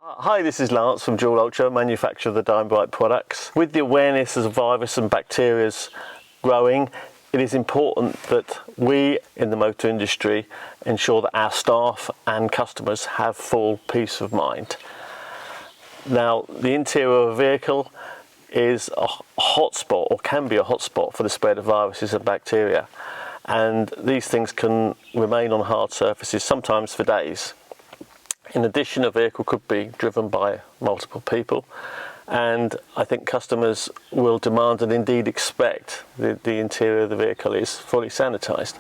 Hi, this is Lance from Dual Ultra, manufacturer of the Diamondbrite products. With the awareness of virus and bacteria growing, it is important that we in the motor industry ensure that our staff and customers have full peace of mind. Now, the interior of a vehicle is a hotspot, or can be a hotspot, for the spread of viruses and bacteria. And these things can remain on hard surfaces, sometimes for days. In addition, a vehicle could be driven by multiple people, and I think customers will demand and indeed expect that the interior of the vehicle is fully sanitised.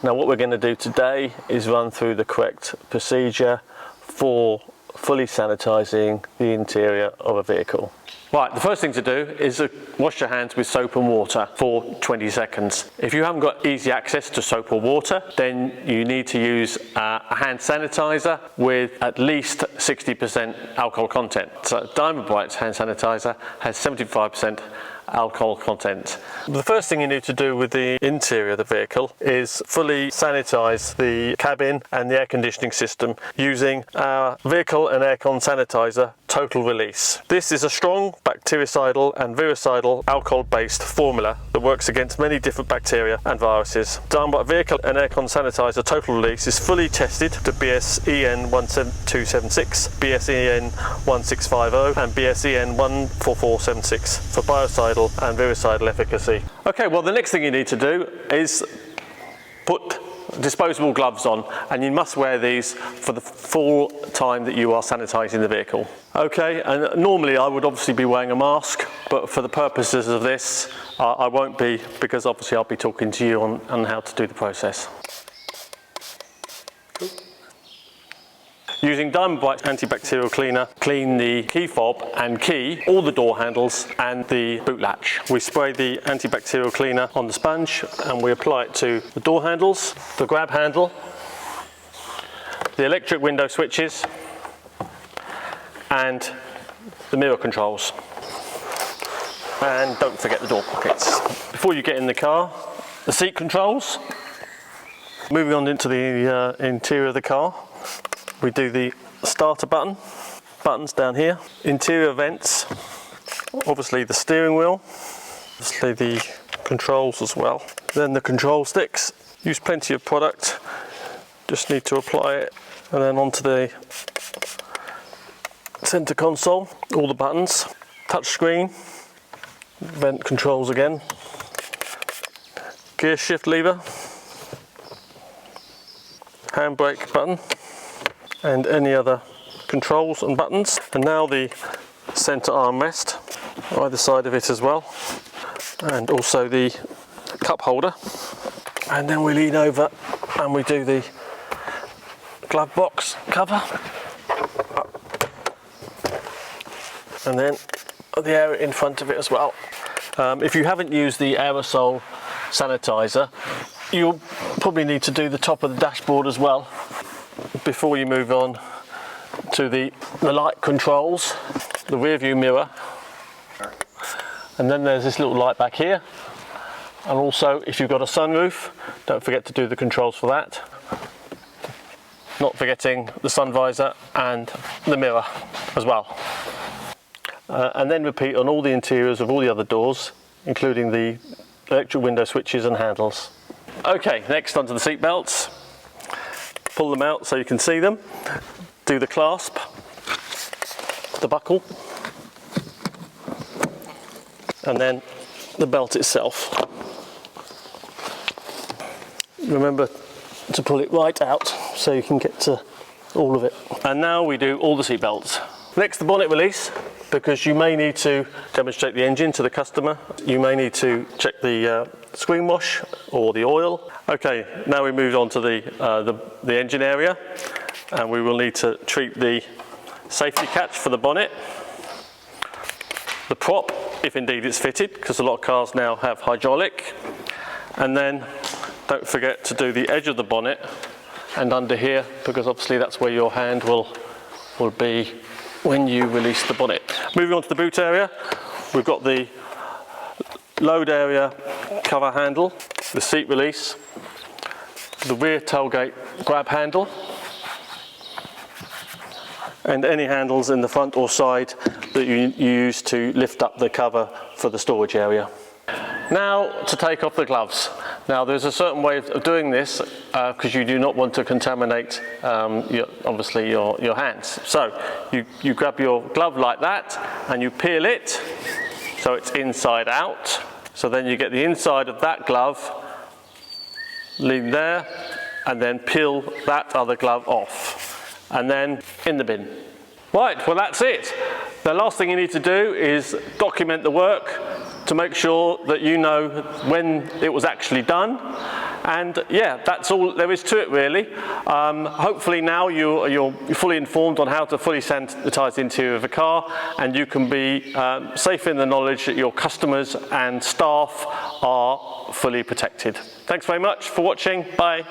Now, what we're going to do today is run through the correct procedure for fully sanitising the interior of a vehicle. Right, the first thing to do is wash your hands with soap and water for 20 seconds. If you haven't got easy access to soap or water, then you need to use a hand sanitizer with at least 60% alcohol content. So Diamondbrite's hand sanitizer has 75% alcohol content. The first thing you need to do with the interior of the vehicle is fully sanitize the cabin and the air conditioning system using our vehicle and aircon sanitizer total release. This is a strong bactericidal and virucidal alcohol-based formula that works against many different bacteria and viruses. Diamondbrite vehicle and aircon sanitizer total release is fully tested to BSEN 17276, BSEN 1650 and BSEN 14476 for biocidal and virucidal efficacy. Okay, well, the next thing you need to do is put disposable gloves on, and you must wear these for the full time that you are sanitizing the vehicle. Okay, and normally I would obviously be wearing a mask, but for the purposes of this I won't be, because obviously I'll be talking to you on how to do the process. Using Diamondbrite Antibacterial Cleaner, clean the key fob and key, all the door handles and the boot latch. We spray the antibacterial cleaner on the sponge and we apply it to the door handles, the grab handle, the electric window switches and the mirror controls. And don't forget the door pockets. Before you get in the car, the seat controls. Moving on into the interior of the car, we do the starter buttons down here, interior vents, obviously the steering wheel, obviously the controls as well. Then the control sticks, use plenty of product, just need to apply it, and then onto the center console, all the buttons, touch screen, vent controls again, gear shift lever, handbrake button, and any other controls and buttons. And now the center armrest, either side of it as well, and also the cup holder. And then we lean over and we do the glove box cover, and then the area in front of it as well. If you haven't used the aerosol sanitizer, you'll probably need to do the top of the dashboard as well before you move on to the light controls, the rear view mirror, and then there's this little light back here. And also, if you've got a sunroof, don't forget to do the controls for that, not forgetting the sun visor and the mirror as well. And then repeat on all the interiors of all the other doors, including the electric window switches and handles. Okay, next onto the seat belts. Pull them out so you can see them. Do the clasp, the buckle, and then the belt itself. Remember to pull it right out so you can get to all of it. And now we do all the seat belts. Next, the bonnet release, because you may need to demonstrate the engine to the customer. You may need to check the screen wash or the oil. Okay, now we move on to the engine area, and we will need to treat the safety catch for the bonnet, the prop, if indeed it's fitted, because a lot of cars now have hydraulic, and then don't forget to do the edge of the bonnet and under here, because obviously that's where your hand will be when you release the bonnet. Moving on to the boot area, we've got the load area cover handle, the seat release, the rear tailgate grab handle, and any handles in the front or side that you use to lift up the cover for the storage area. Now to take off the gloves. Now there's a certain way of doing this because you do not want to contaminate obviously your hands. So you grab your glove like that and you peel it so it's inside out. So then you get the inside of that glove, lean there, and then peel that other glove off and then in the bin. Right, well that's it. The last thing you need to do is document the work to make sure that you know when it was actually done. And yeah, that's all there is to it really. Hopefully now you're fully informed on how to fully sanitize the interior of a car, and you can be safe in the knowledge that your customers and staff are fully protected. Thanks very much for watching. Bye.